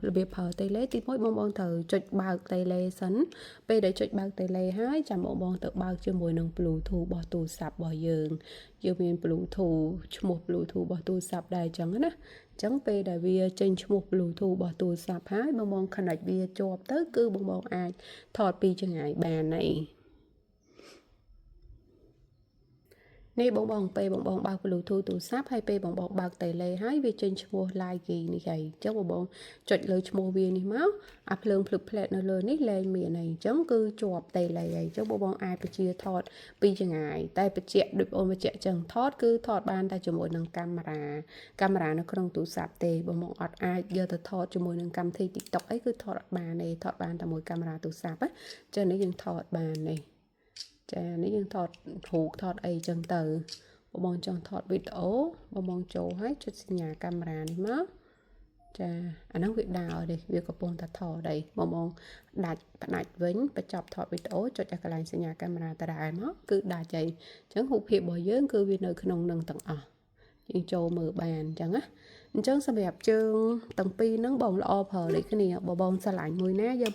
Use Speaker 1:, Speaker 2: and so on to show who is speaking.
Speaker 1: របៀបប្រើតេឡេទី1បងត្រូវចុចបើកតេឡេសិនពេលដែលចុចបើកតេឡេហើយចាំបងទៅបើកជាមួយនឹង Bluetooth របស់ទូរស័ព្ទរបស់យើងមាន Bluetooth ឈ្មោះ Bluetooth របស់ទូរស័ព្ទដែរអញ្ចឹងណាអញ្ចឹងពេលដែលវាចេញឈ្មោះ Bluetooth របស់ទូរស័ព្ទហើយបង connect វាជាប់ទៅគឺបងអាចថតពីចម្ងាយបានហើយនេះបងពេលបងបើក Bluetooth ទូរស័ព្ទហើយពេលបងបើកតេឡេហើយវាចេញឈ្មោះ Like នេះហើយអញ្ចឹងបងចុចលើឈ្មោះវានេះមកអាភ្លើងភ្លឹបផ្លែតនៅលើនេះលែងមានហើយអញ្ចឹងគឺជាប់តេឡេហើយអញ្ចឹងបងអាចបញ្ជាថតពីចម្ងាយតែបញ្ជាក់ដូចបងបញ្ជាក់អញ្ចឹងថតគឺថតបានតែជាមួយនឹងកាមេរ៉ានៅក្នុងទូរស័ព្ទទេបងអត់អាចយកទៅថតជាមួយនឹងកម្មវិធី TikTok អីគឺថតអត់បានទេថតបានតែមួយកាមេរ៉ាទូរស័ព្ទណាអញ្ចឹងនេះយើងថតបាននេះចានេះយើងថតរូបថតអីចឹងទៅបងចង់ថតវីដេអូបងចូលហើយចុចសញ្ញាកាមេរ៉ានេះមកចាអាហ្នឹងវាដើរទេវាកំពុងតែថតដែរបងដាច់ផ្ដាច់វិញបញ្ចប់ថតវីដេអូចុចឲ្យកន្លែងសញ្ញាកាមេរ៉ាដដែលមកគឺដាច់ហើយអញ្ចឹងរូបភាពរបស់យើងគឺវានៅក្នុងនឹងទាំងអស់យើងចូលមើលបានអញ្ចឹងណាអញ្ចឹងសម្រាប់ជើងទាំងពីរហ្នឹងបងល្អប្រើដូចគ្នាបងស្រឡាញ់មួយណាយក